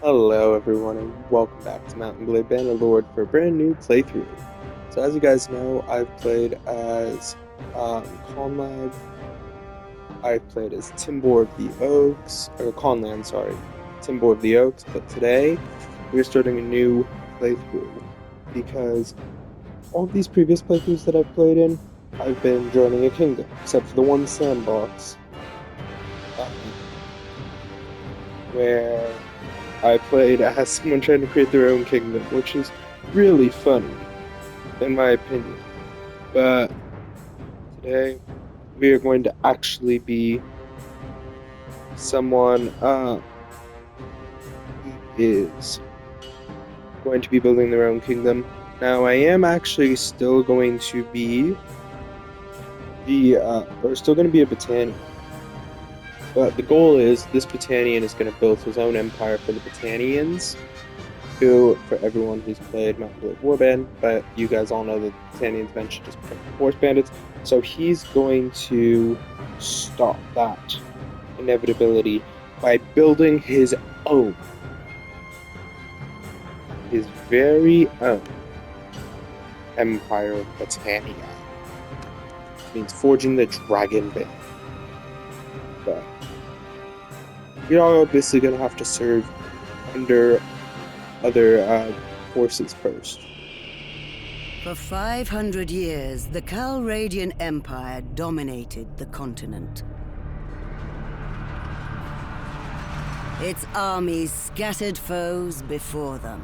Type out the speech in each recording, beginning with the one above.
Hello everyone and welcome back to Mountain Blade Bannerlord for a brand new playthrough. So as you guys know, I've played as Conlag, I've played as Timbor of the Oaks, or Conland, sorry, Timbor of the Oaks, but today we're starting a new playthrough because all of these previous playthroughs that I've played in, I've been joining a kingdom, except for the one sandbox, um, where I played as someone trying to create their own kingdom, which is really funny, in my opinion. But today, we are going to actually be someone who is going to be building their own kingdom. Now, I am actually still going to be still going to be a Battanian. But the goal is this Battanian is going to build his own empire for the Battanians, who, for everyone who's played Mountain Blade Warband, but you guys all know that the Battanians mentioned just become Force Bandits, so he's going to stop that inevitability by building own, his very own Empire of Battania. Which means forging the Dragon Band. But you're obviously going to have to serve under other forces first. For 500 years, the Calradian Empire dominated the continent. Its armies scattered foes before them.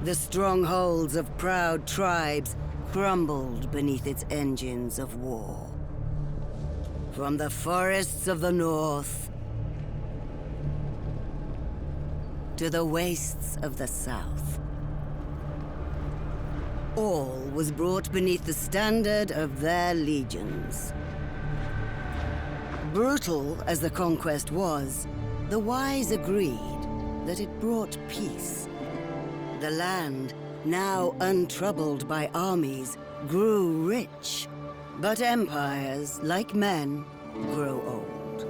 The strongholds of proud tribes crumbled beneath its engines of war. From the forests of the north to the wastes of the south, all was brought beneath the standard of their legions. Brutal as the conquest was, the wise agreed that it brought peace. The land, now untroubled by armies, grew rich. But empires, like men, grow old.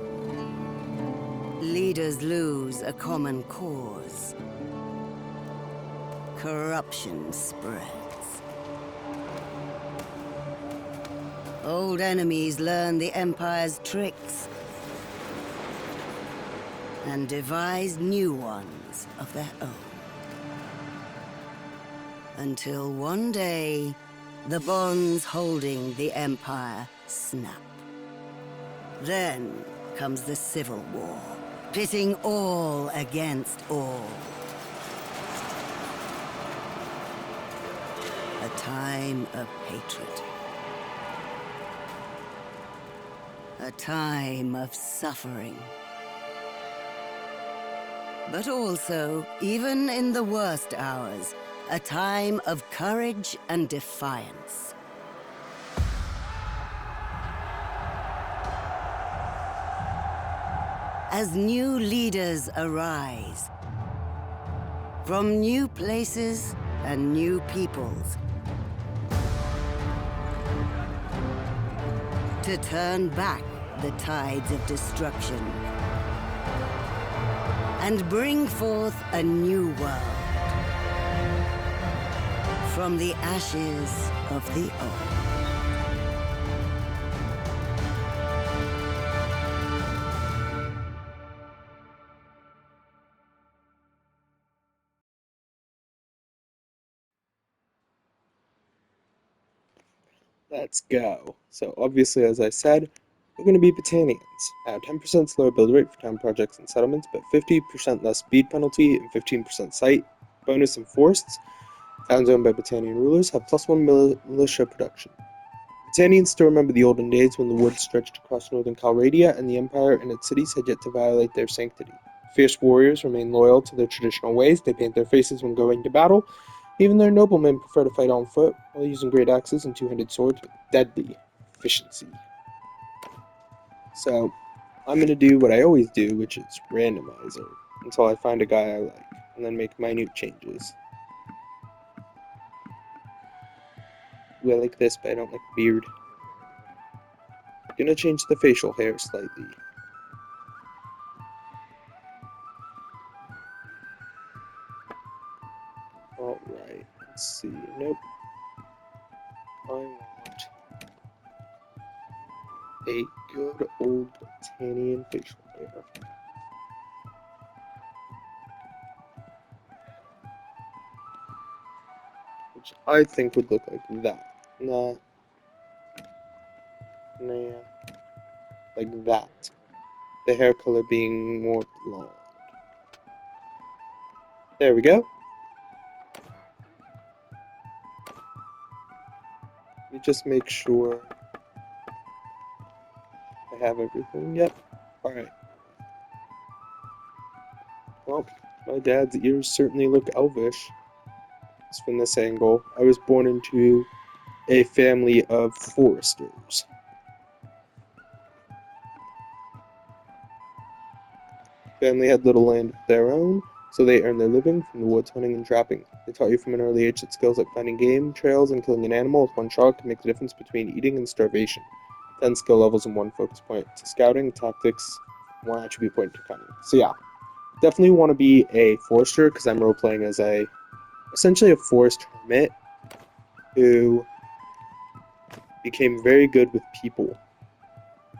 Leaders lose a common cause. Corruption spreads. Old enemies learn the Empire's tricks and devise new ones of their own. Until one day, the bonds holding the Empire snap. Then comes the Civil War, pitting all against all. A time of hatred. A time of suffering. But also, even in the worst hours, a time of courage and defiance. As new leaders arise, from new places and new peoples, to turn back the tides of destruction and bring forth a new world. From the ashes of the old. Let's go. So obviously, as I said, we're going to be Battanians. Now 10% slower build rate for town projects and settlements, but 50% less speed penalty and 15% site bonus and forests. Towns owned by Battanian rulers have +1 militia production. Battanians still remember the olden days when the woods stretched across northern Calradia and the Empire and its cities had yet to violate their sanctity. Fierce warriors remain loyal to their traditional ways. They paint their faces when going to battle. Even their noblemen prefer to fight on foot while using great axes and two-handed swords with deadly efficiency. So, I'm going to do what I always do, which is randomizer, until I find a guy I like, and then make minute changes. Ooh, I like this, but I don't like beard. I'm gonna change the facial hair slightly. Let's see. Nope. I want a good old Battanian facial hair. Which I think would look like that. Nah. Like that. The hair color being more blonde. There we go. Let me just make sure I have everything. Yep. Alright. Well, my dad's ears certainly look elvish. It's from this angle. I was born into a family of foresters. Family had little land of their own, so they earned their living from the woods hunting and trapping. They taught you from an early age that skills like finding game, trails, and killing an animal with one shot can make the difference between eating and starvation. 10 skill levels and 1 focus point to scouting, tactics, 1 attribute point to cunning. So yeah, definitely want to be a forester because I'm role-playing as essentially a forest hermit who became very good with people.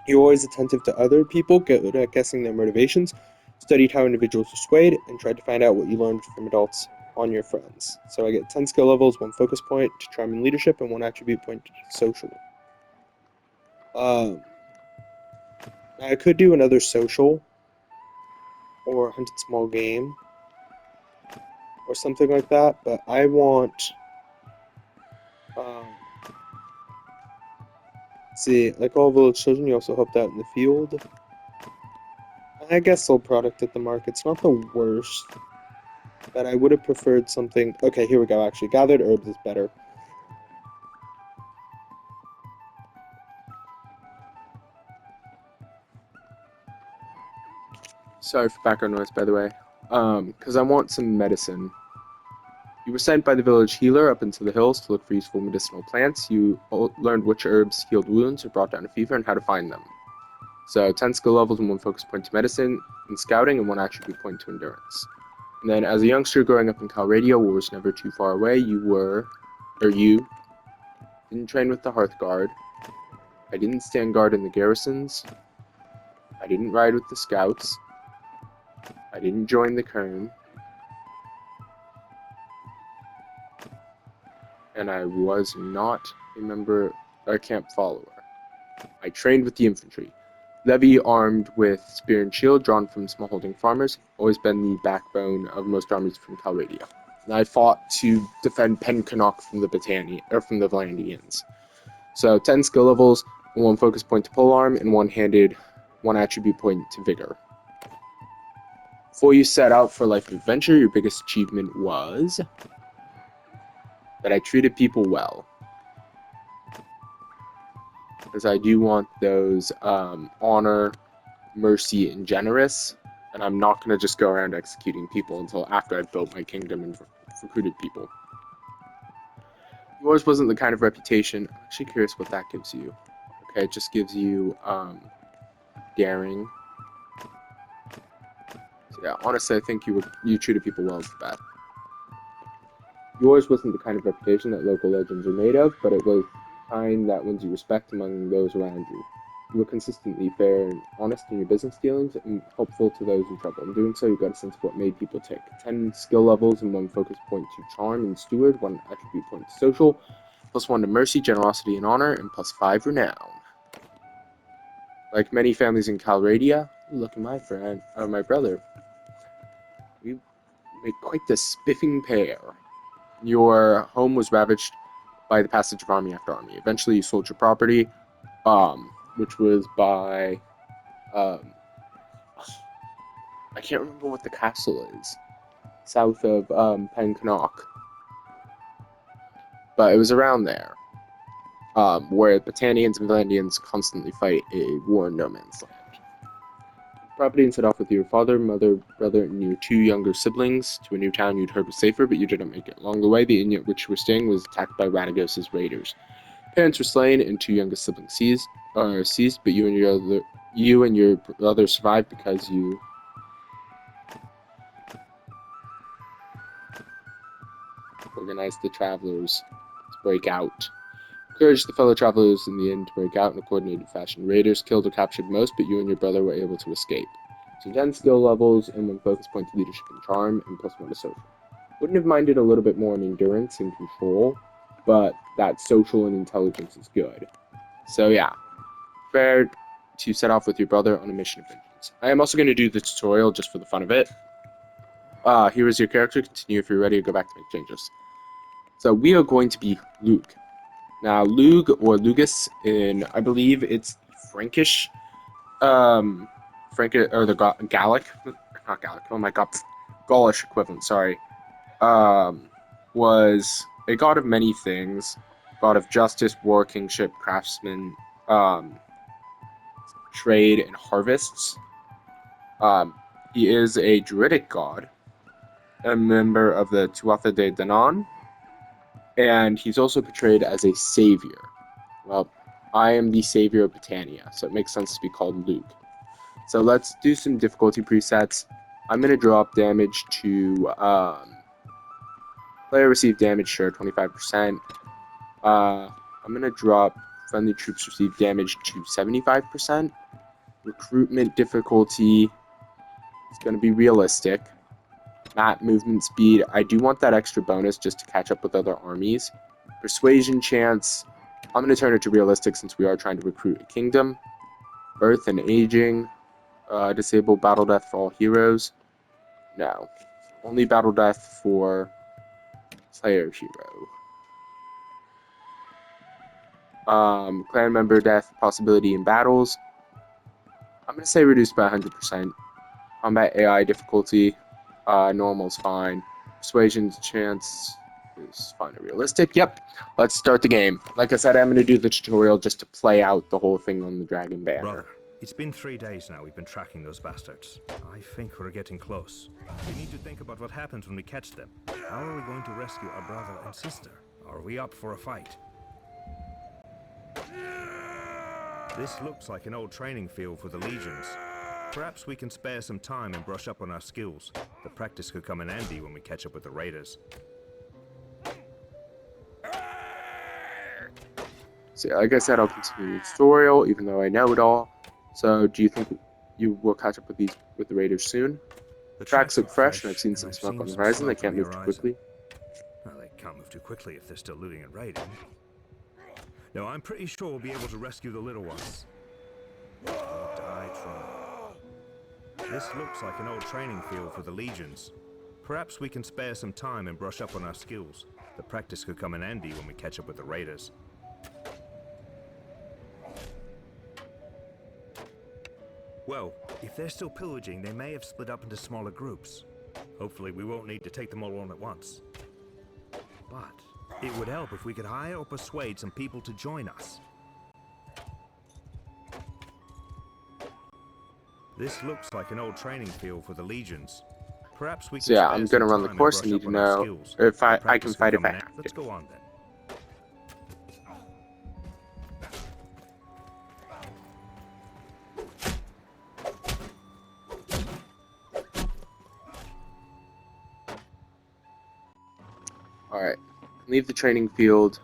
You're always attentive to other people, good at guessing their motivations, studied how individuals are swayed, and tried to find out what you learned from adults on your friends. So I get 10 skill levels, 1 focus point to charm and leadership, and 1 attribute point to social. I could do another social, or hunted small game, or something like that, but I want, see, like all village children, you also helped out in the field. I guess sold product at the market's not the worst, but I would have preferred something. Okay, here we go, actually. Gathered herbs is better. Sorry for background noise, by the way. Because I want some medicine. You were sent by the village healer up into the hills to look for useful medicinal plants. You learned which herbs healed wounds or brought down a fever and how to find them. So 10 skill levels and 1 focus point to medicine and scouting and 1 attribute point to endurance. And then as a youngster growing up in Calradia, war was never too far away, you didn't train with the Hearth Guard. I didn't stand guard in the garrisons. I didn't ride with the scouts. I didn't join the Kern. And I was not a camp follower. I trained with the infantry. Levy armed with spear and shield drawn from smallholding farmers, always been the backbone of most armies from Calradia. And I fought to defend Pencannock from the Valandians. So 10 skill levels, 1 focus point to polearm, and 1 attribute point to vigor. Before you set out for life of adventure, your biggest achievement was that I treated people well. Because I do want those honor, mercy, and generous, and I'm not going to just go around executing people until after I've built my kingdom and recruited people. Yours wasn't the kind of reputation. I'm actually curious what that gives you. Okay, it just gives you daring. So yeah, honestly, I think you treated people well for that. Yours wasn't the kind of reputation that local legends are made of, but it was the kind that wins you respect among those around you. You were consistently fair and honest in your business dealings and helpful to those in trouble. In doing so, you got a sense of what made people tick. 10 skill levels and 1 focus point to charm and steward, 1 attribute point to social, plus 1 to mercy, generosity, and honor, and plus 5 renown. Like many families in Calradia, look at my brother. We make quite the spiffing pair. Your home was ravaged by the passage of army after army. Eventually, you sold your property, which was by, I can't remember what the castle is, south of Pencannock, but it was around there, where Battanians and Valandians constantly fight a war in no man's land. Property and set off with your father, mother, brother, and your 2 younger siblings to a new town you'd heard was safer, but you didn't make it. Along the way, the inn at which you were staying was attacked by Radagos' raiders. Parents were slain and 2 youngest siblings seized, but you and your brother survived because you organize the travelers to break out. Encourage the fellow travelers in the inn to break out in a coordinated fashion. Raiders killed or captured most, but you and your brother were able to escape. So 10 skill levels and 1 focus point to leadership and charm, and +1 to social. Wouldn't have minded a little bit more on endurance and control, but that social and intelligence is good. So yeah, prepare to set off with your brother on a mission of vengeance. I am also going to do the tutorial just for the fun of it. Here is your character. Continue if you're ready to go back to make changes. So we are going to be Lugh. Now, Lugh or Lugus in, I believe it's Frankish, or the Gallic, not Gallic, oh my god, Gaulish equivalent, sorry, was a god of many things, god of justice, war, kingship, craftsmen, trade, and harvests. He is a druidic god, a member of the Tuatha De Danann, and he's also portrayed as a savior. Well, I am the savior of Battania, so it makes sense to be called Lugh. So let's do some difficulty presets. I'm going to drop damage to, player receive damage, sure, 25%. I'm going to drop friendly troops receive damage to 75%. Recruitment difficulty is going to be realistic. Map movement speed, I do want that extra bonus just to catch up with other armies. Persuasion chance, I'm going to turn it to realistic since we are trying to recruit a kingdom. Birth and aging, disable battle death for all heroes. No, only battle death for player hero. Clan member death possibility in battles. I'm going to say reduced by 100%. Combat AI difficulty, normal's fine. Persuasion chance is fine and realistic. Yep, let's start the game. Like I said, I'm going to do the tutorial just to play out the whole thing on the Dragon Banner. Brother, it's been 3 days now we've been tracking those bastards. I think we're getting close. We need to think about what happens when we catch them. How are we going to rescue our brother and sister? Are we up for a fight? This looks like an old training field for the legions. Perhaps we can spare some time and brush up on our skills. The practice could come in handy when we catch up with the raiders. So like I said, I'll continue the tutorial, even though I know it all. So do you think you will catch up with the raiders soon? The tracks look fresh, and I've seen some smoke on the horizon. They can't move too quickly. Well, they can't move too quickly if they're still looting and raiding. No, I'm pretty sure we'll be able to rescue the little ones. Die trying. This looks like an old training field for the legions. Perhaps we can spare some time and brush up on our skills. The practice could come in handy when we catch up with the raiders. Well, if they're still pillaging, they may have split up into smaller groups. Hopefully we won't need to take them all on at once. But it would help if we could hire or persuade some people to join us. This looks like an old training field for the legions. Perhaps we can. So yeah, I'm gonna run the course. I need to know if I can fight if I have to. Let's go on then. Alright, leave the training field.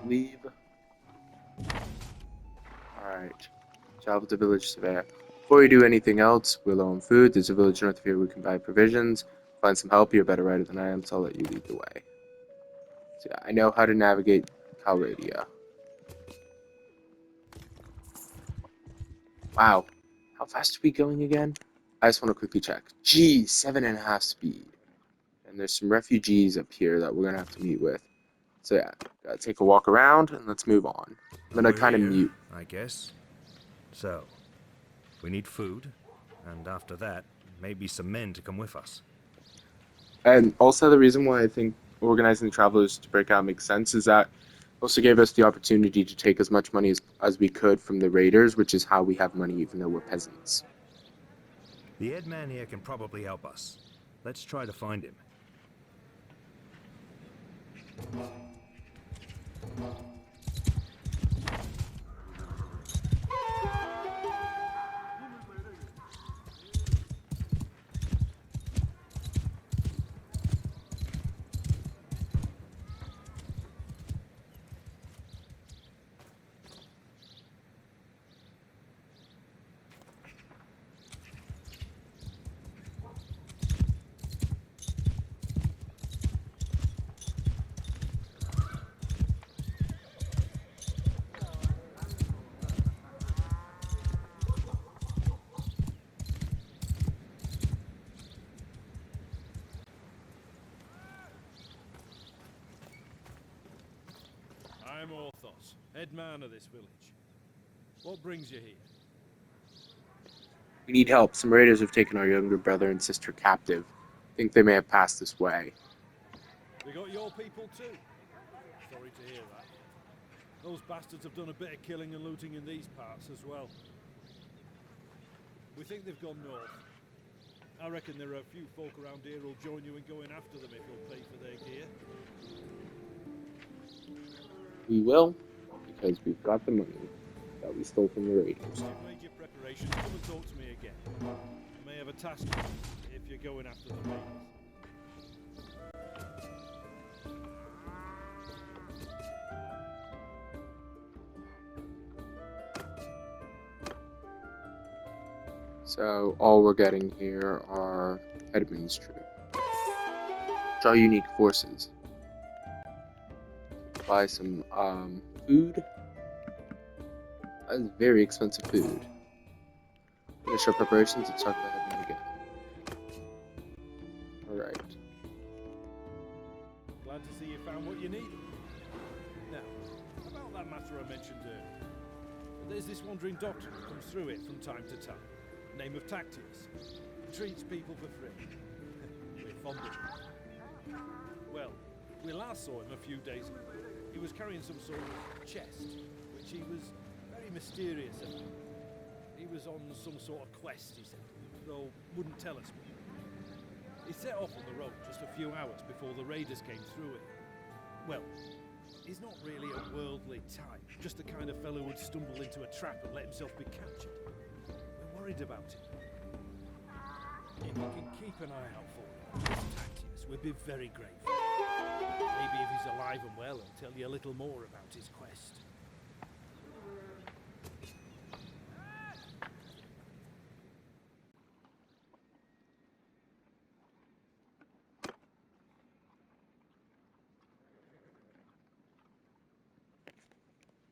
Leave. Alright, travel to village surveyor. Before you do anything else, we're low on food. There's a village north of here we can buy provisions. Find some help. You're a better writer than I am, so I'll let you lead the way. So yeah, I know how to navigate Calradia. Wow, how fast are we going again? I just want to quickly check. Gee, 7.5 speed. And there's some refugees up here that we're going to have to meet with. So yeah, gotta take a walk around and let's move on. I'm going to kind of mute. I guess. So, we need food, and after that, maybe some men to come with us. And also the reason why I think organizing the travelers to break out makes sense is that it also gave us the opportunity to take as much money as we could from the raiders, which is how we have money even though we're peasants. The head man here can probably help us. Let's try to find him. Gauls, head man of this village. What brings you here? We need help. Some raiders have taken our younger brother and sister captive. Think they may have passed this way. They got your people too? Sorry to hear that. Those bastards have done a bit of killing and looting in these parts as well. We think they've gone north. I reckon there are a few folk around here who'll join you in going after them if you'll pay for their gear. We will, because we've got the money that we stole from the raiders. Once you've made your preparations, come and talk to me again. I may have a task for you if you're going after the raiders. So all we're getting here are Edmund's troop. Draw unique forces. Buy some food. That is very expensive food. Finish our preparations and start the Edmund again. Alright. Glad to see you found what you needed. Now, about that matter I mentioned earlier. There's this wandering doctor who comes through it from time to time. Name of Tactius. Treats people for free. We're fond of him. Well, we last saw him a few days ago. He was carrying some sort of chest, which he was very mysterious about. He was on some sort of quest, he said, though wouldn't tell us more. He set off on the road just a few hours before the raiders came through it. Well, he's not really a worldly type, just the kind of fellow who'd stumble into a trap and let himself be captured. We're worried about him. If you can keep an eye out for him, Tactius, we'd be very grateful. Maybe if he's alive and well, he'll tell you a little more about his quest.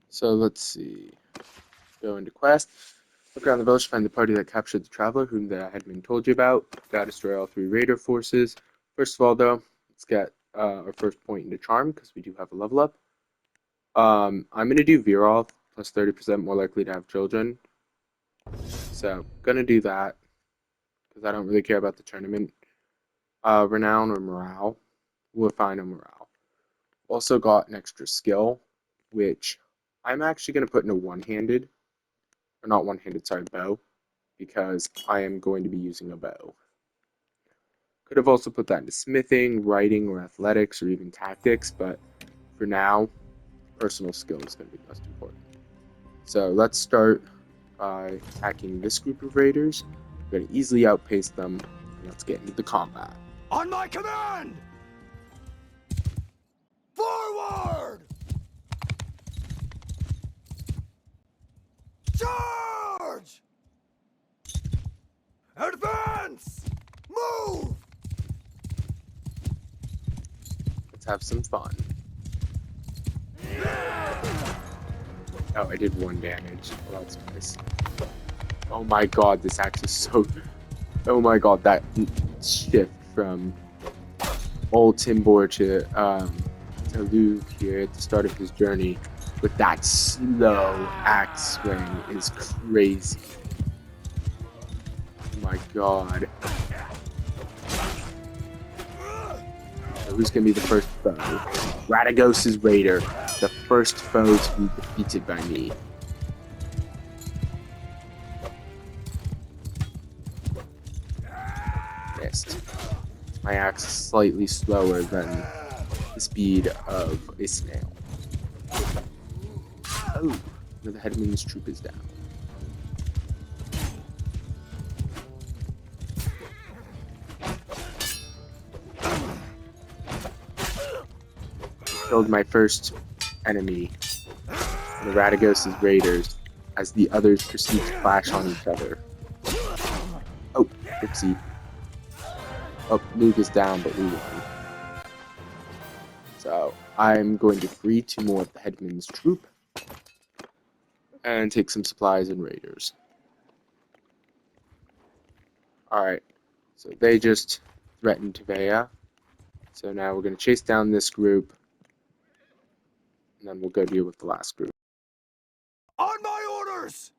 So let's see. Go into quest. Look around the village to find the party that captured the traveler, whom the headman told you about. Gotta destroy all 3 raider forces. First of all, though, let's get our first point into charm, because we do have a level up. I'm going to do Virol, plus 30% more likely to have children. So, gonna do that, because I don't really care about the tournament. Renown or Morale. We'll find a Morale. Also got an extra skill, which I'm actually going to put in a one-handed, or not one-handed, sorry, bow, because I am going to be using a bow. Could have also put that into smithing, writing, or athletics, or even tactics, but for now, personal skill is going to be most important. So let's start by attacking this group of raiders. We're going to easily outpace them, and let's get into the combat. On my command! Forward! Charge! Advance! Move! Let's have some fun. Oh, I did 1 damage. Well, that's nice. Oh my god, this axe is so... Oh my god, that shift from old Timbor to Lugh here at the start of his journey with that slow axe swing is crazy. Oh my god. So who's gonna be the first foe? Radagos' Raider, the first foe to be defeated by me. Missed. My axe is slightly slower than the speed of a snail. Oh, the headman's troop is down. Killed my first enemy, the Radagos' Raiders, as the others proceed to clash on each other. Oh, oopsie. Oh, Lugh is down, but we won. So, I'm going to free 2 more of the headman's troop, and take some supplies and raiders. Alright, so they just threatened Tevea. So now we're going to chase down this group and then we'll go deal with the last group. On my orders!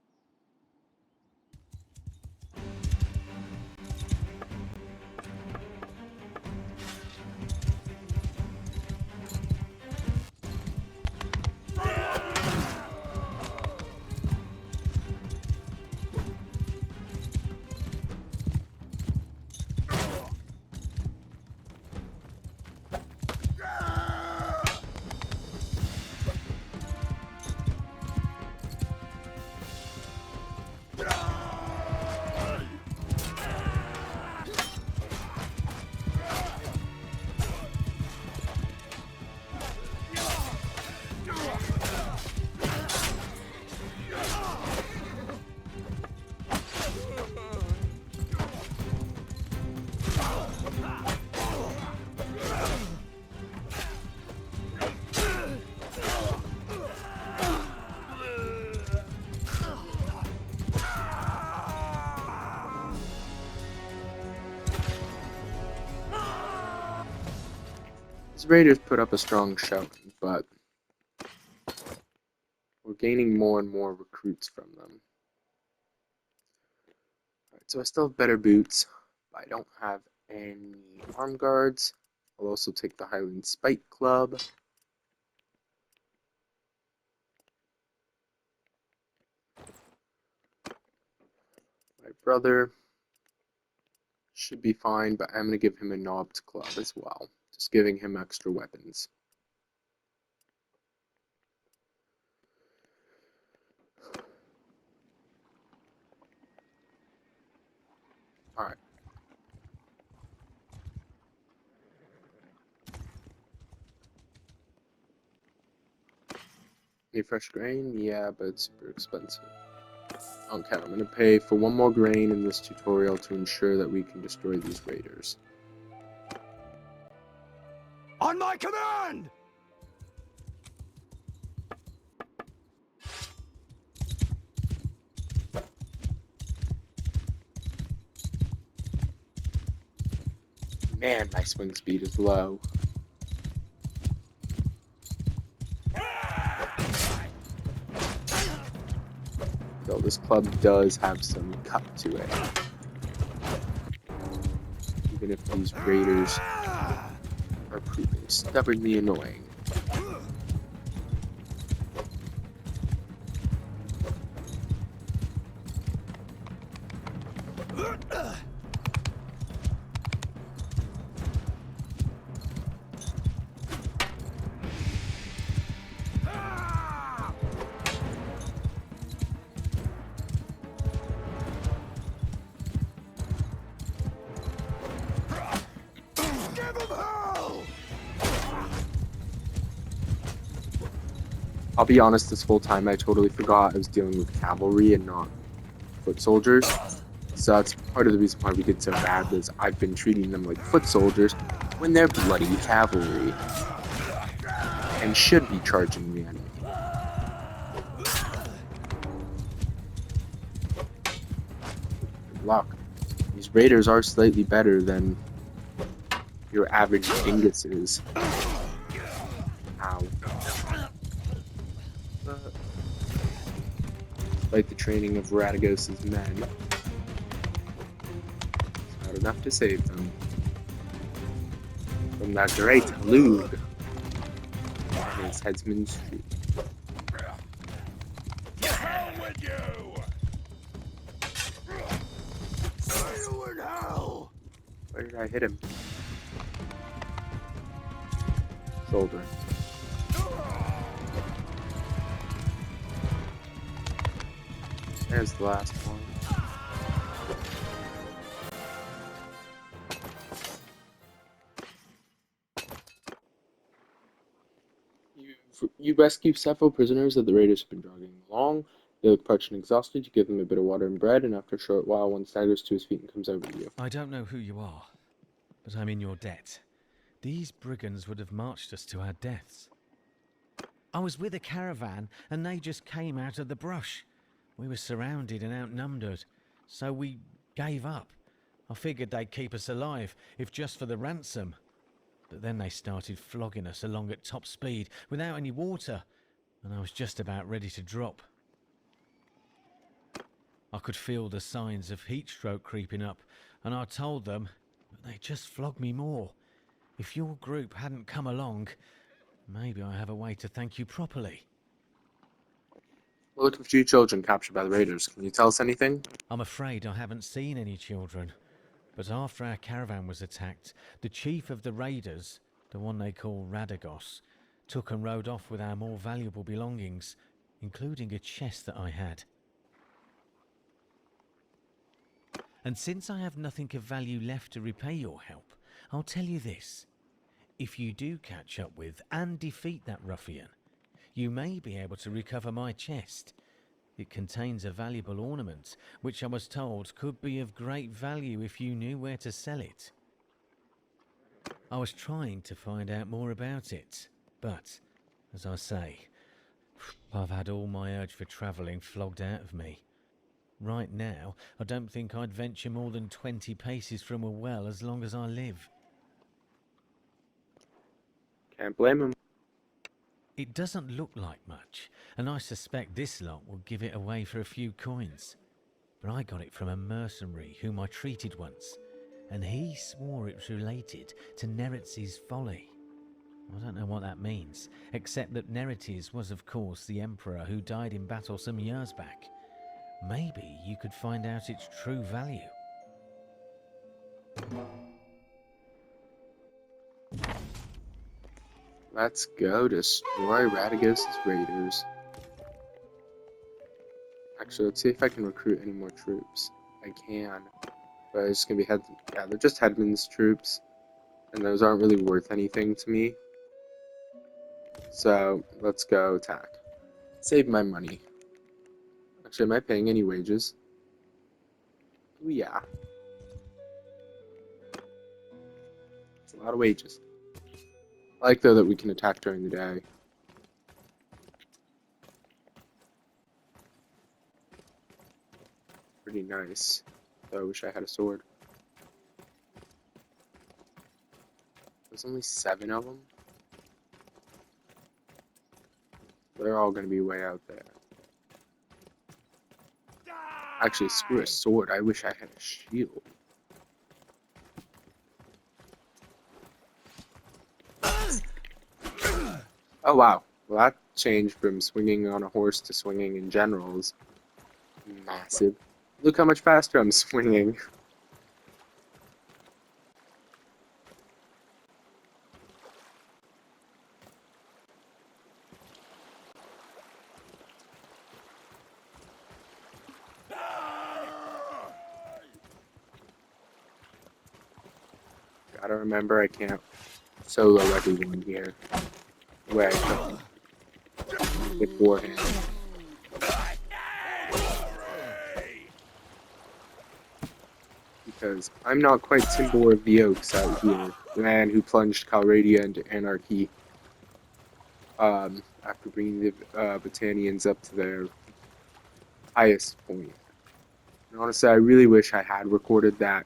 These raiders put up a strong showing, but we're gaining more and more recruits from them. Alright, so I still have better boots, but I don't have any arm guards. I'll also take the Highland Spike Club. My brother should be fine, but I'm going to give him a knobbed club as well. Just giving him extra weapons. Alright. Need fresh grain? Yeah, but it's super expensive. Okay, I'm going to pay for one more grain in this tutorial to ensure that we can destroy these raiders. On my command! Man, my swing speed is low. Though this club does have some cut to it. Even if these raiders are proving stubbornly annoying. I'll be honest, this whole time I totally forgot I was dealing with cavalry and not foot soldiers. So that's part of the reason why we did so bad, was I've been treating them like foot soldiers when they're bloody cavalry. And should be charging the enemy. Good luck. These raiders are slightly better than your average dinguses. Ow. Despite the training of Radagos's men, it's not enough to save them from that great Lugh and his headsman's tree. To hell with you! See you in hell! Where did I hit him? Shoulder. There's the last one. You rescue several prisoners that the raiders have been dragging along. They look parched and exhausted. You give them a bit of water and bread, and after a short while, one staggers to his feet and comes over to you. I don't know who you are, but I'm in your debt. These brigands would have marched us to our deaths. I was with a caravan, and they just came out of the brush. We were surrounded and outnumbered, so we gave up. I figured they'd keep us alive, if just for the ransom. But then they started flogging us along at top speed without any water, and I was just about ready to drop. I could feel the signs of heat stroke creeping up, and I told them, but they just flogged me more. If your group hadn't come along, maybe I have a way to thank you properly. We're looking for 2 children captured by the raiders. Can you tell us anything? I'm afraid I haven't seen any children, but after our caravan was attacked, the chief of the raiders, the one they call Radagos, took and rode off with our more valuable belongings, including a chest that I had. And since I have nothing of value left to repay your help, I'll tell you this. If you do catch up with and defeat that ruffian, you may be able to recover my chest. It contains a valuable ornament, which I was told could be of great value if you knew where to sell it. I was trying to find out more about it, but, as I say, I've had all my urge for travelling flogged out of me. Right now, I don't think I'd venture more than 20 paces from a well as long as I live. Can't blame him. It doesn't look like much, and I suspect this lot will give it away for a few coins. But I got it from a mercenary whom I treated once, and he swore it was related to Neretz's folly. I don't know what that means, except that Neretes was of course the emperor who died in battle some years back. Maybe you could find out its true value. Let's go destroy Radagos' raiders. Actually, let's see if I can recruit any more troops. I can. But it's gonna be yeah, they're just headman's troops. And those aren't really worth anything to me. So, let's go attack. Save my money. Actually, am I paying any wages? Ooh, yeah. It's a lot of wages. I like, though, that we can attack during the day. Pretty nice. Though I wish I had a sword. There's only 7 of them. They're all gonna be way out there. Actually, screw a sword. I wish I had a shield. Oh wow. Well, that change from swinging on a horse to swinging in general is massive. Look how much faster I'm swinging. Gotta remember, I can't solo everyone here. Where I could beforehand. Because I'm not quite Timbor of the Oaks out here, the man who plunged Calradia into anarchy after bringing the Battanians up to their highest point. And honestly, I really wish I had recorded that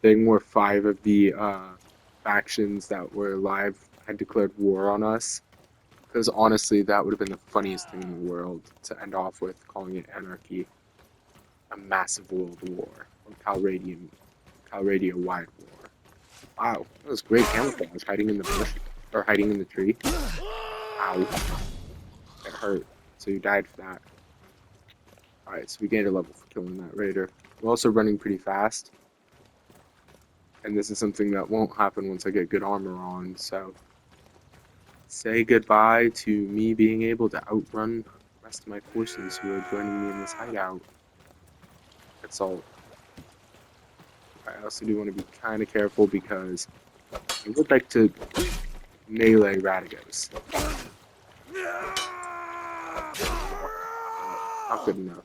thing where 5 of the factions that were alive had declared war on us. Because honestly, that would have been the funniest thing in the world to end off with, calling it anarchy. A massive world war. Or Calradia-wide war. Wow, that was great camouflage, hiding in the bush, or hiding in the tree. Ow. It hurt, so you died for that. Alright, so we gained a level for killing that raider. We're also running pretty fast. And this is something that won't happen once I get good armor on, so... Say goodbye to me being able to outrun the rest of my forces who are joining me in this hideout. That's all. I also do want to be kind of careful because I would like to melee Radagos. Not good enough.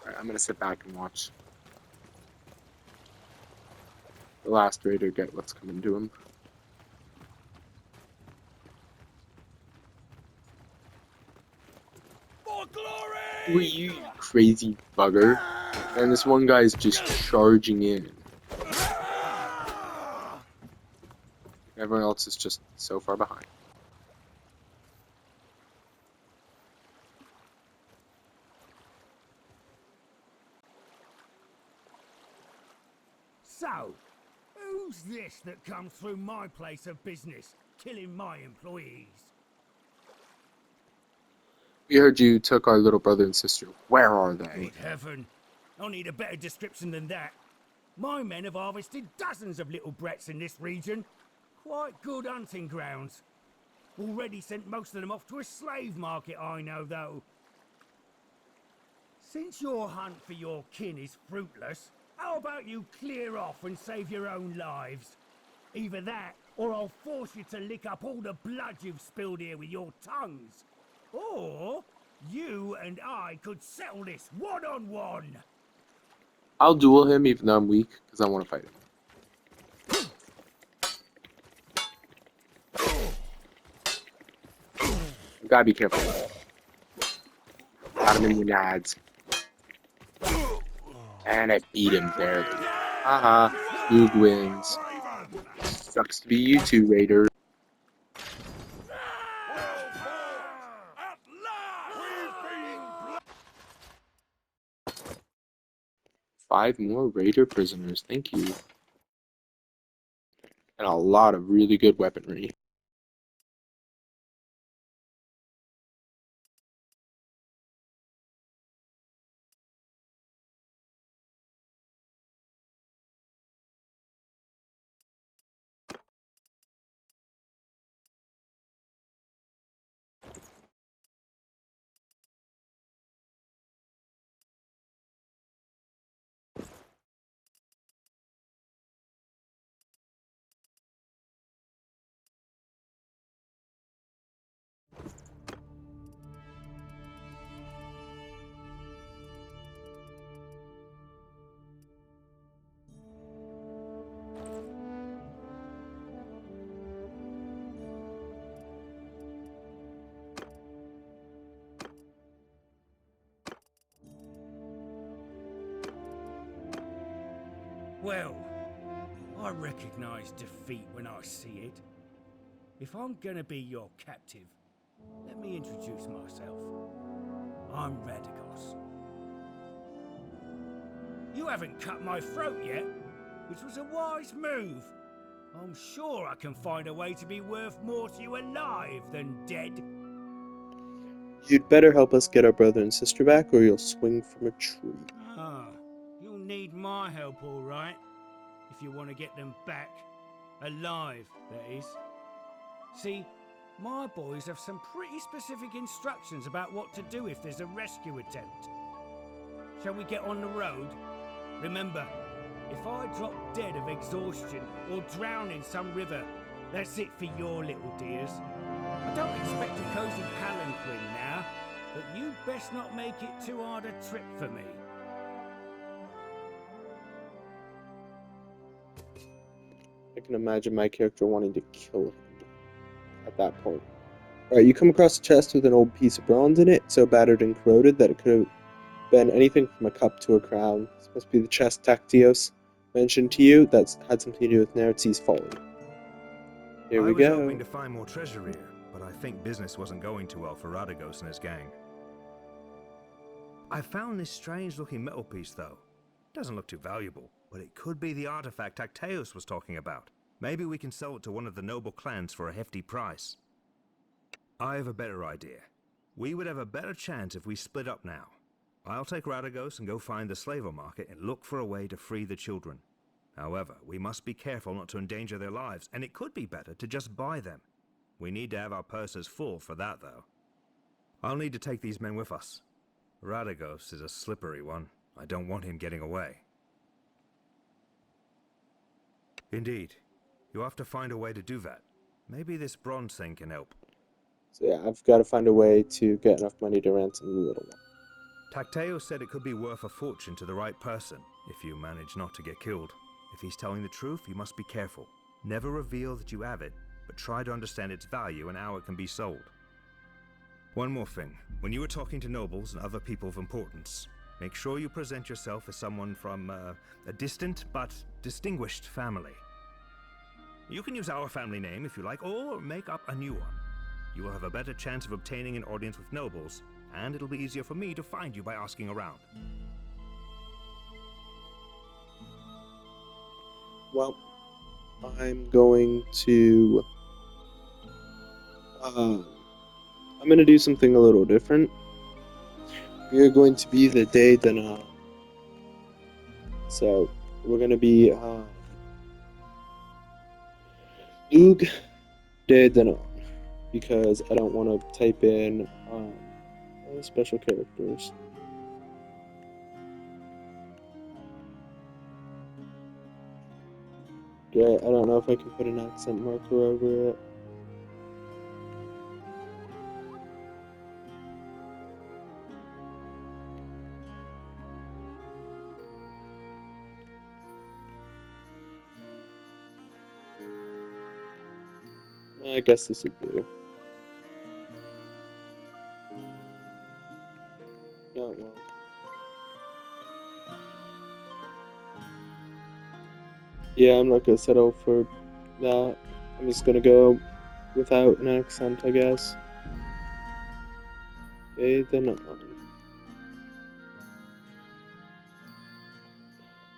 Alright, I'm gonna sit back and watch the last raider get what's coming to him. For glory! Who are you, you crazy bugger? And this one guy's just charging in. everyone else is just so far behind. So, who's this that comes through my place of business, killing my employees? We heard you took our little brother and sister. Where are they? Good heaven. I need a better description than that. My men have harvested dozens of little brats in this region. Quite good hunting grounds. Already sent most of them off to a slave market, I know, though. Since your hunt for your kin is fruitless, how about you clear off and save your own lives? Either that, or I'll force you to lick up all the blood you've spilled here with your tongues. Or you and I could settle this one-on-one. I'll duel him even though I'm weak, because I want to fight him. You gotta be careful. Got him in the nads. And I beat him barely. Haha, Lugh wins. Sucks to be you two, Raider. Five more Raider prisoners, thank you. And a lot of really good weaponry. Well, I recognize defeat when I see it. If I'm gonna be your captive, let me introduce myself. I'm Radagos. You haven't cut my throat yet, which was a wise move. I'm sure I can find a way to be worth more to you alive than dead. You'd better help us get our brother and sister back, or you'll swing from a tree. Ah, you'll need my help, all right, if you want to get them back. Alive, that is. See, my boys have some pretty specific instructions about what to do if there's a rescue attempt. Shall we get on the road? Remember, if I drop dead of exhaustion or drown in some river, that's it for your little dears. I don't expect a cozy palanquin now, but you best not make it too hard a trip for me. I can imagine my character wanting to kill him at that point. Alright, you come across a chest with an old piece of bronze in it, so battered and corroded that it could have been anything from a cup to a crown. This must be the chest Tactios mentioned to you that's had something to do with Nertz's folly. Here we I was go. hoping to find more treasure here, but I think business wasn't going too well for Radagos and his gang. I found this strange-looking metal piece, though. Doesn't look too valuable, but it could be the artifact Tacteus was talking about. Maybe we can sell it to one of the noble clans for a hefty price. I have a better idea. We would have a better chance if we split up now. I'll take Radagos and go find the slaver market and look for a way to free the children. However, we must be careful not to endanger their lives, and it could be better to just buy them. We need to have our purses full for that, though. I'll need to take these men with us. Radagos is a slippery one. I don't want him getting away. Indeed. You'll have to find a way to do that. Maybe this bronze thing can help. So yeah, I've got to find a way to get enough money to ransom the little one. Tacteus said it could be worth a fortune to the right person, if you manage not to get killed. If he's telling the truth, you must be careful. Never reveal that you have it, but try to understand its value and how it can be sold. One more thing. When you are talking to nobles and other people of importance, make sure you present yourself as someone from a distant but distinguished family. You can use our family name if you like, or make up a new one. You will have a better chance of obtaining an audience with nobles, and it'll be easier for me to find you by asking around. Well, I'm going to I'm gonna do something a little different. We are going to be the day Dana. So we're gonna be Lugh Dana because I don't want to type in special characters. Okay, I don't know if I can put an accent marker over it. I guess this would do. No, well. Yeah, I'm not gonna settle for that. I'm just gonna go without an accent, I guess. Okay, then on.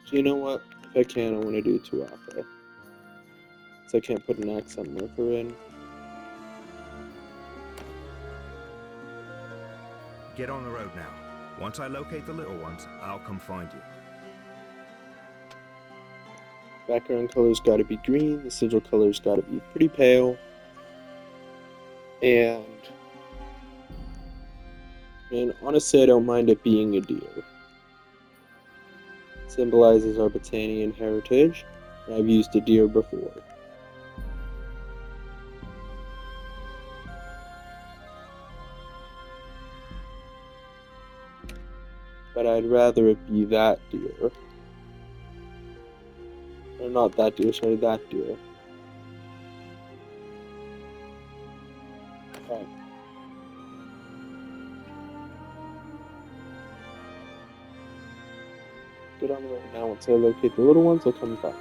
So you know what? If I can, I want to do Tuatha. So I can't put an accent marker in. Get on the road now. Once I locate the little ones, I'll come find you. Background color's gotta be green, the sigil color's gotta be pretty pale. And honestly, I don't mind it being a deer. It symbolizes our Battanian heritage, and I've used a deer before. But I'd rather it be that deer. Or not that deer, sorry, that deer. Okay. Get on the road now. Once I locate the little ones, I'll come back.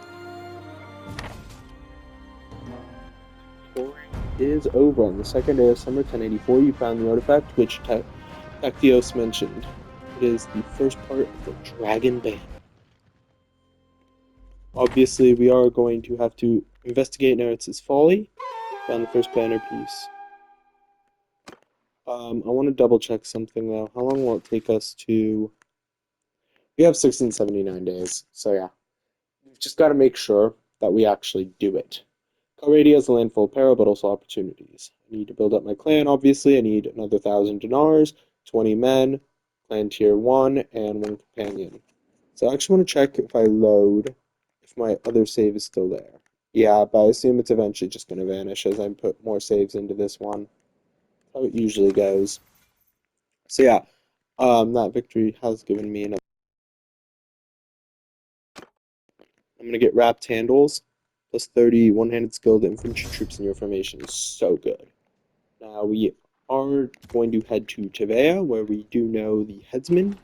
Touring is over. On the second day of summer 1084, you found the artifact which Tactios mentioned. It is the first part of the Dragon Band. Obviously, we are going to have to investigate Neretz's folly. Found the first banner piece. I want to double check something though. How long will it take us to... We have 1679 days, so yeah. We've just got to make sure that we actually do it. Calradia is a land full of peril, but also opportunities. I need to build up my clan, obviously. I need another 1,000 dinars, 20 men, clan tier 1, and 1 companion. So I actually want to check if I load, if my other save is still there. Yeah, but I assume it's eventually just going to vanish as I put more saves into this one. How it usually goes. So yeah, that victory has given me enough. I'm going to get wrapped handles, plus 30 one-handed skilled infantry troops in your formation. So good. Now we are going to head to Tevea, where we do know the headsman.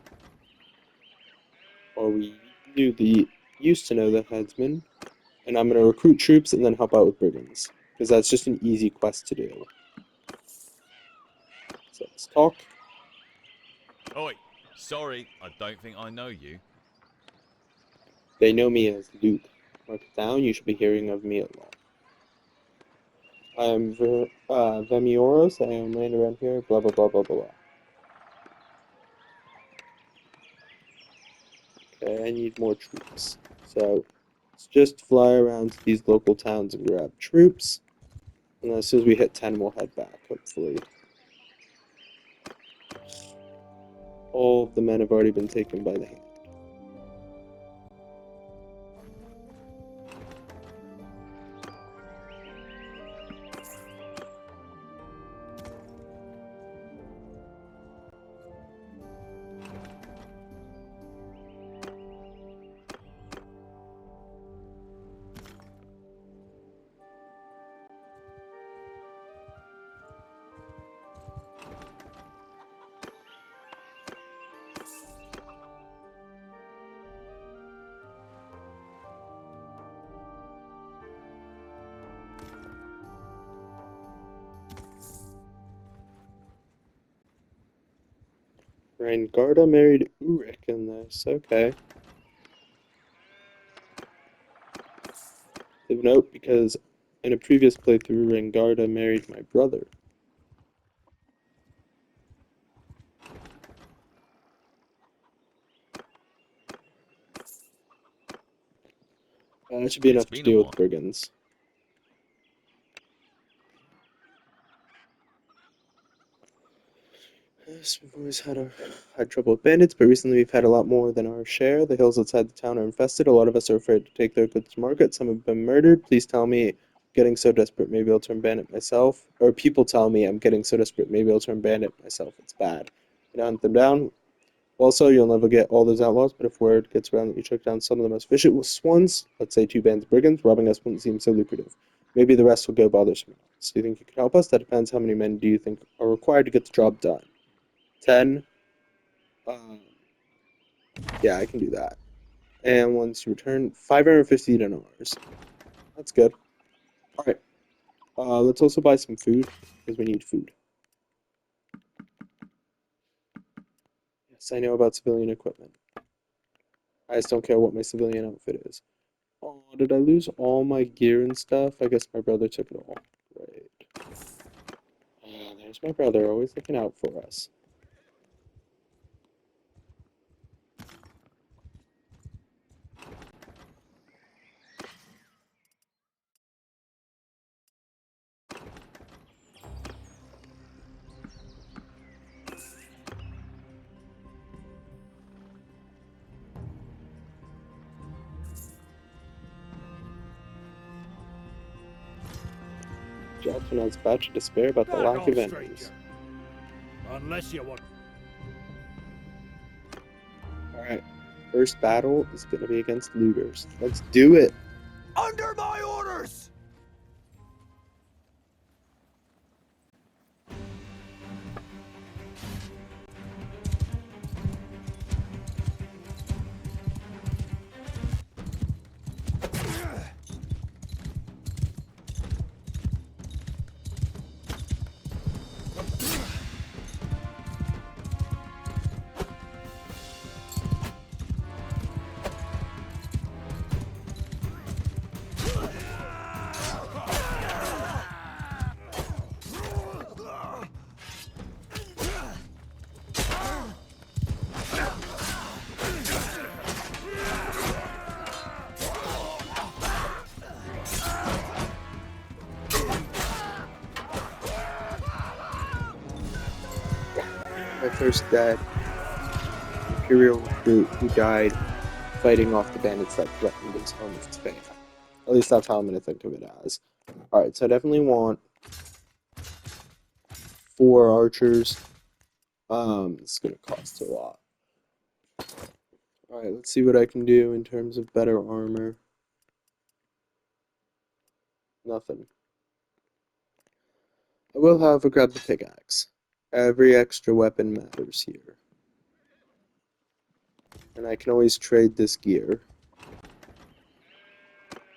Or we used to know the headsman. And I'm going to recruit troops and then help out with brigands. Because that's just an easy quest to do. So let's talk. Oi, sorry, I don't think I know you. They know me as Luke. Mark it down, you should be hearing of me a lot. I am Vemioros, I am laying around here, blah blah blah blah blah. Okay, I need more troops. So let's just fly around to these local towns and grab troops. And as soon as we hit 10, we'll head back, hopefully. All of the men have already been taken by the hand. Rhaengarda married Uruk in this. Okay. Of note, because in a previous playthrough, Rhaengarda married my brother. That should be It's enough to been a deal with while. brigands. Yes, we've always had trouble with bandits, but recently we've had a lot more than our share. The hills outside the town are infested. A lot of us are afraid to take their goods to market. Some have been murdered. Please tell me, getting so desperate, maybe I'll turn bandit myself. Or people tell me I'm getting so desperate, maybe I'll turn bandit myself. It's bad. You hunt them down. Also, you'll never get all those outlaws, but if word gets around that you took down some of the most vicious ones, let's say 2 bands of brigands, robbing us wouldn't seem so lucrative. Maybe the rest will go bother someone else. Do you think you could help us? That depends. How many men do you think are required to get the job done? 10? Yeah, I can do that. And once you return, 550 dinars. That's good. Alright. Let's also buy some food, because we need food. Yes, I know about civilian equipment. I just don't care what my civilian outfit is. Oh, did I lose all my gear and stuff? I guess my brother took it all. Right. Oh, there's my brother, always looking out for us. Jackson has batch of despair about the Back lack off, of stranger. enemies. Unless you want. Alright. First battle is going to be against looters. Let's do it! Under my orders! My first dead Imperial recruit who died fighting off the bandits that threatened his home with Spain. At least that's how I'm going to think of it as. Alright, so I definitely want 4 archers. It's going to cost a lot. Alright, let's see what I can do in terms of better armor. Nothing. I will, however, grab the pickaxe. Every extra weapon matters here. And I can always trade this gear.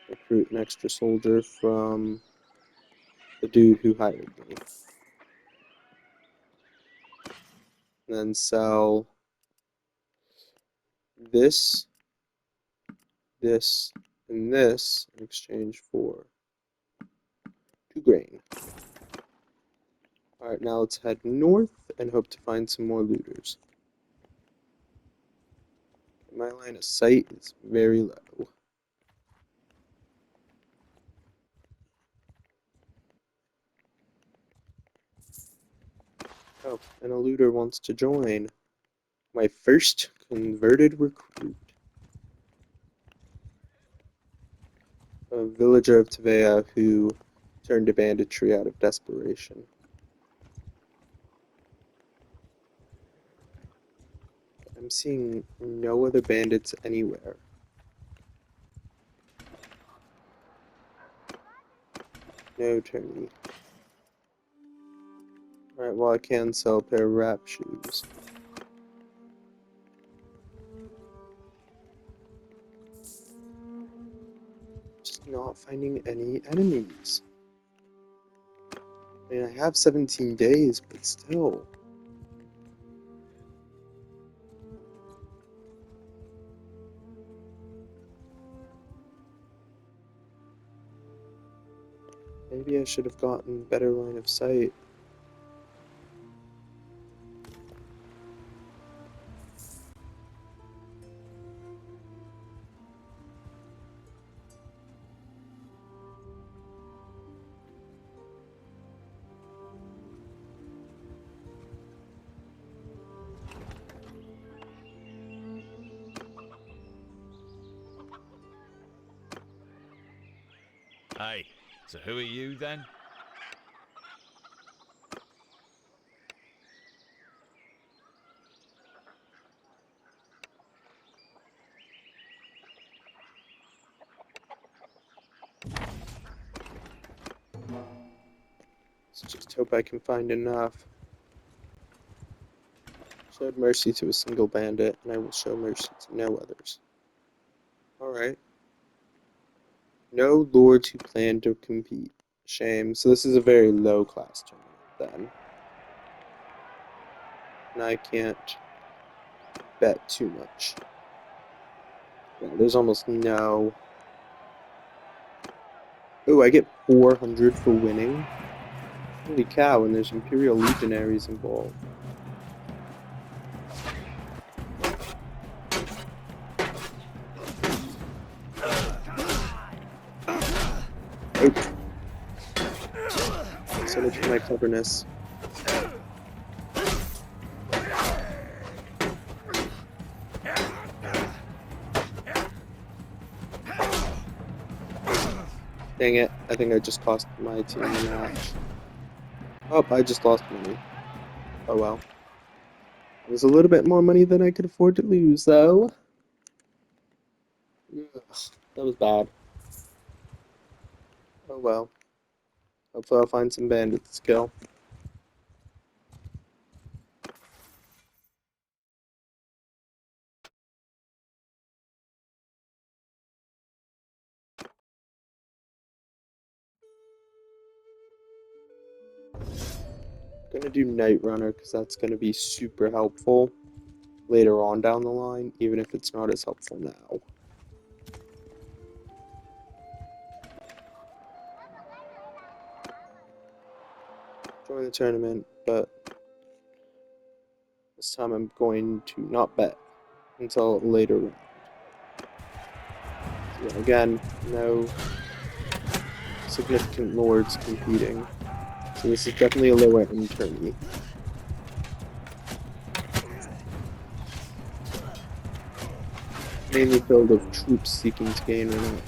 Recruit an extra soldier from the dude who hired me. And then sell this, this, and this in exchange for 2 grain. Alright, now let's head north and hope to find some more looters. My line of sight is very low. Oh, and a looter wants to join. My first converted recruit. A villager of Tevea who turned to banditry out of desperation. I'm seeing no other bandits anywhere. No tourney. Alright, well I can sell a pair of wrap shoes. Just not finding any enemies. I mean, I have 17 days, but still. Maybe I should have gotten better line of sight. Hey, so who are you then? Let's just hope I can find enough. Showed mercy to a single bandit, and I will show mercy to no others. Alright. No lords who plan to compete. Shame. So this is a very low class tournament then. And I can't bet too much. Yeah, there's almost no... Oh, I get 400 for winning? Holy cow, and there's Imperial Legionaries involved. Oops. So much for my cleverness. Dang it, I think I just cost my team the match. Oh, I just lost money. Oh well. It was a little bit more money than I could afford to lose, though. Ugh, that was bad. Oh well. Hopefully I'll find some bandits to kill. Gonna do Night Runner because that's gonna be super helpful later on down the line, even if it's not as helpful now. Join the tournament, but this time I'm going to not bet until later round. So yeah, again, no significant lords competing. So this is definitely a lower end tourney. Mainly filled of troops seeking to gain renown.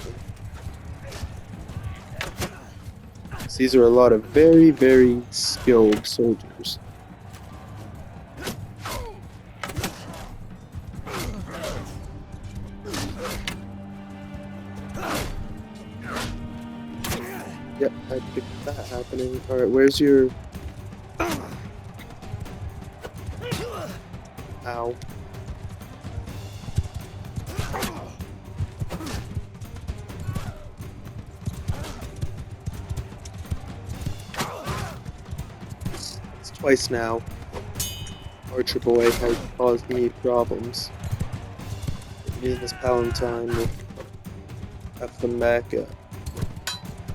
These are a lot of very, very skilled soldiers. Yep, I picked that happening. Alright, where's your... Ow. It's twice now. Archer boy has caused me problems. Me and this Palatine will F them back up.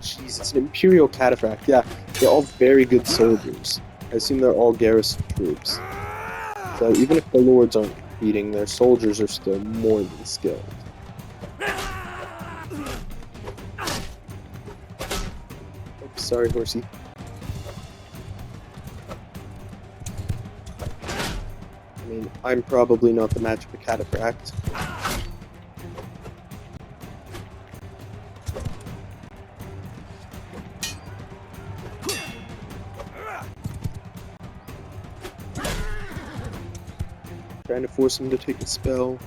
Jeez, it's an Imperial Cataphract. Yeah, they're all very good soldiers. I assume they're all garrison troops. So even if the lords aren't competing, their soldiers are still more than skilled. Oops, sorry, horsey. I mean, I'm probably not the match of a Cataphract. Trying to force him to take a spell.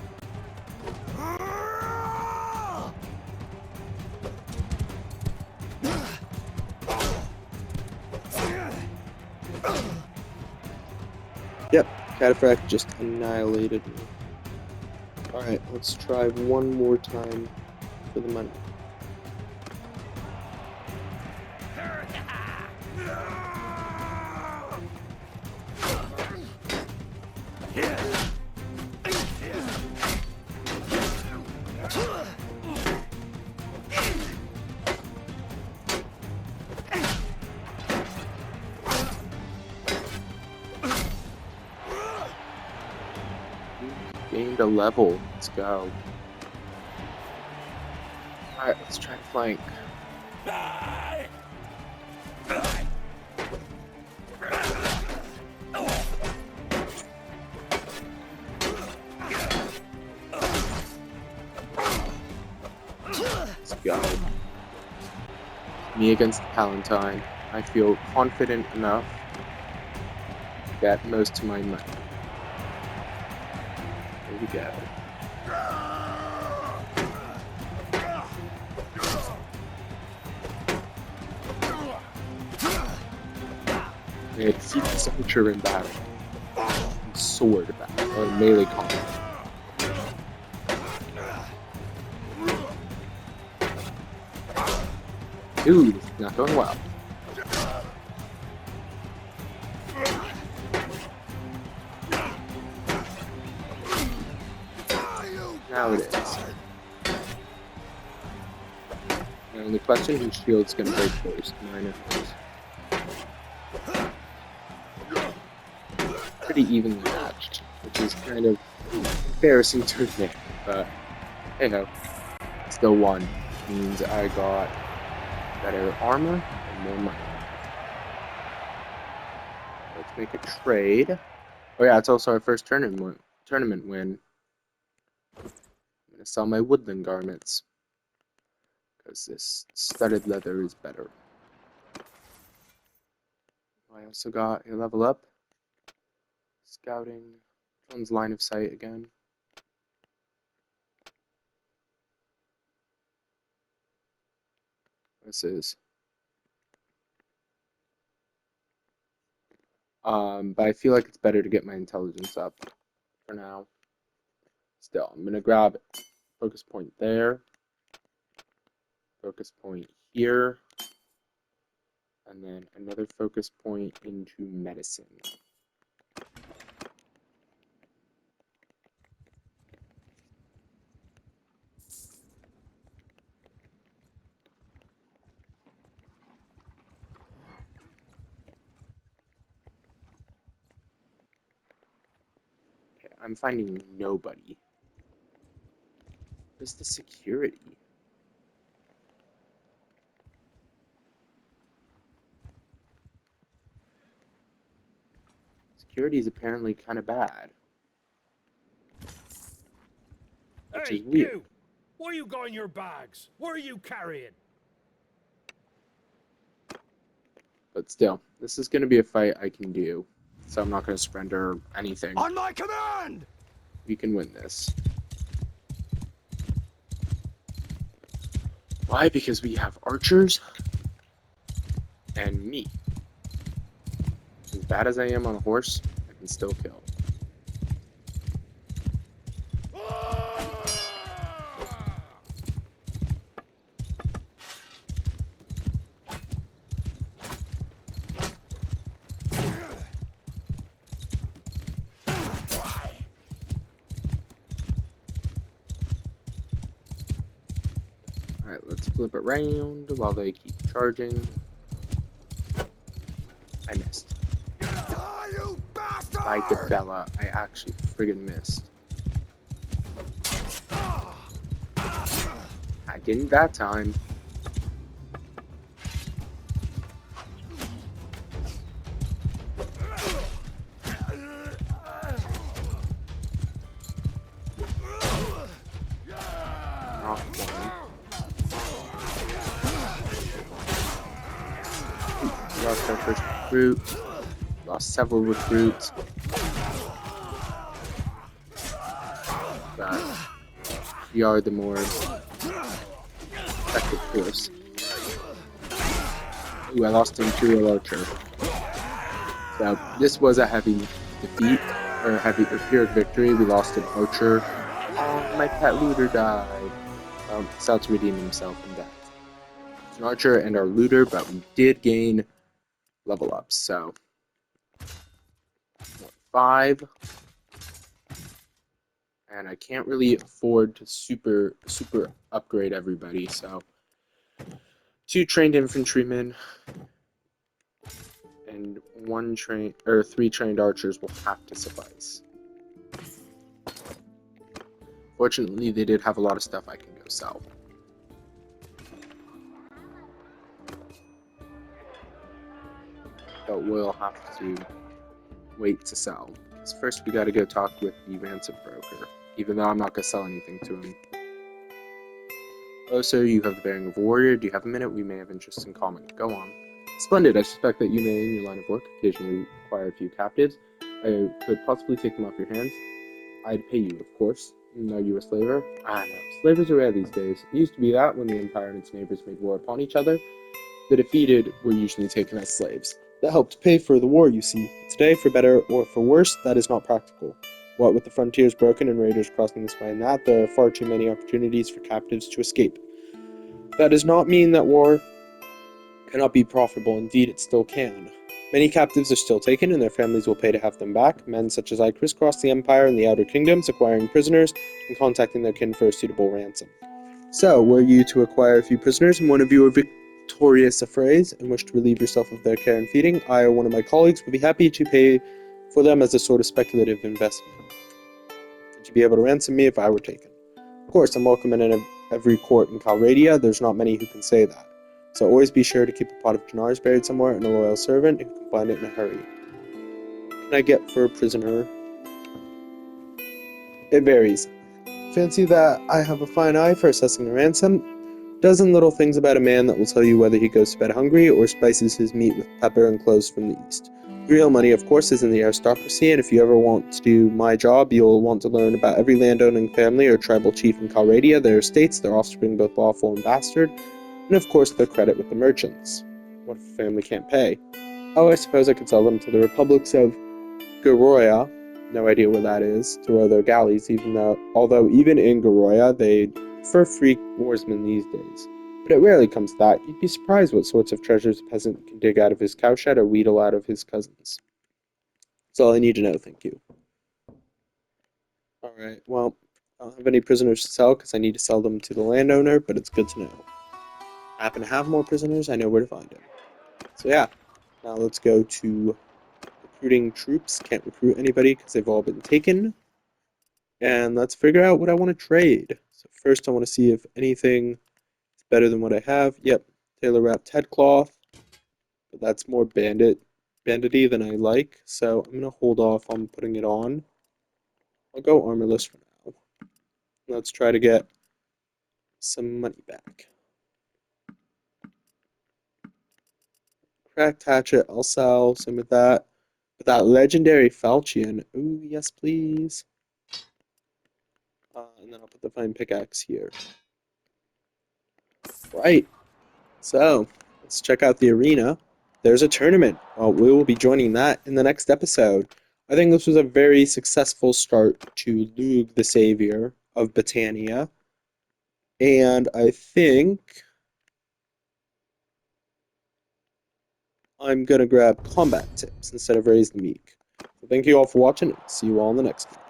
Yep, Cataphract just annihilated me. Alright, let's try one more time for the money. Gained a level. Let's go. Alright, let's try to flank. Let's go. Me against the Palatine. I feel confident enough to get most of my money. There we go. It keeps Archer in battle. And sword battle. Or melee combat. Dude, it's not going well. Now it is. And the question whose shield's gonna break first. Mine or hers. Pretty evenly matched, which is kind of embarrassing to admit, but hey ho. Still won. Means I got better armor and more money. Let's make a trade. Oh yeah, it's also our first tournament win. I'm gonna sell my woodland garments because this studded leather is better. I also got a level up. Scouting. Which one's line of sight again? This is. But I feel like it's better to get my intelligence up for now. Still, I'm gonna grab focus point there, focus point here, and then another focus point into medicine. Okay, I'm finding nobody. Where's the security? Security is apparently kind of bad. Which Hey, is weird. you! What you got in your bags? What are you carrying? But still, this is going to be a fight I can do. So I'm not going to surrender anything. On my command! We can win this. Why? Because we have archers and me. As bad as I am on a horse, I can still kill. Alright, let's flip it around while they keep charging. I missed. By the Bella, I actually friggin' missed. I didn't that time. Not one. Lost our first recruit. Lost several recruits. But we are the more effective force. Ooh, I lost an Imperial Archer. So this was a heavy defeat, or a heavy Pyrrhic victory. We lost an Archer. Oh, my pet looter died. South's redeemed himself in death. It's an Archer and our looter, but we did gain level ups, so 5. And I can't really afford to super upgrade everybody, so 2 trained infantrymen and 3 trained archers will have to suffice. Fortunately, they did have a lot of stuff I can go sell. But we'll have to wait to sell. Because first we gotta go talk with the ransom broker, even though I'm not gonna sell anything to him. Oh, sir, you have the bearing of a warrior. Do you have a minute? We may have interests in common. Go on. Splendid. I suspect that you may, in your line of work, occasionally acquire a few captives. I could possibly take them off your hands. I'd pay you, of course. Are you a slaver? Ah, no. Slavers are rare these days. It used to be that when the Empire and its neighbors made war upon each other. The defeated were usually taken as slaves. That helped pay for the war, you see. Today, for better or for worse, that is not practical. What with the frontiers broken and raiders crossing this way and that, there are far too many opportunities for captives to escape. That does not mean that war cannot be profitable. Indeed, it still can. Many captives are still taken, and their families will pay to have them back. Men such as I crisscross the Empire and the Outer Kingdoms, acquiring prisoners and contacting their kin for a suitable ransom. So, were you to acquire a few prisoners in one of your victorious affrays and wish to relieve yourself of their care and feeding, I or one of my colleagues would be happy to pay for them as a sort of speculative investment. Would you be able to ransom me if I were taken? Of course, I'm welcome in every court in Calradia. There's not many who can say that. So always be sure to keep a pot of dinars buried somewhere and a loyal servant who can find it in a hurry. What can I get for a prisoner? It varies. Fancy that I have a fine eye for assessing a ransom. Dozen little things about a man that will tell you whether he goes to bed hungry or spices his meat with pepper and cloves from the east. The real money, of course, is in the aristocracy, and if you ever want to do my job, you'll want to learn about every landowning family or tribal chief in Calradia, their estates, their offspring, both lawful and bastard, and of course their credit with the merchants. What if a family can't pay? Oh, I suppose I could sell them to the republics of Goroya, no idea where that is, to row their galleys, although even in Goroya they prefer free warsmen these days. But it rarely comes to that. You'd be surprised what sorts of treasures a peasant can dig out of his cowshed or wheedle out of his cousins. That's all I need to know, thank you. Alright, well, I don't have any prisoners to sell because I need to sell them to the landowner, but it's good to know. I happen to have more prisoners, I know where to find them. So yeah, now let's go to recruiting troops. Can't recruit anybody because they've all been taken. And let's figure out what I want to trade. So first I want to see if anything is better than what I have. Yep, tailor wrapped headcloth. But that's more bandity than I like. So I'm going to hold off on putting it on. I'll go armorless for now. Let's try to get some money back. Cracked hatchet, I'll sell some of that. But that legendary falchion, ooh, yes please. And then I'll put the fine pickaxe here. Right. So, let's check out the arena. There's a tournament. Well, we will be joining that in the next episode. I think this was a very successful start to Lugh the Saviour of Battania. And I think I'm going to grab combat tips instead of Raise the Meek. So thank you all for watching, and see you all in the next one.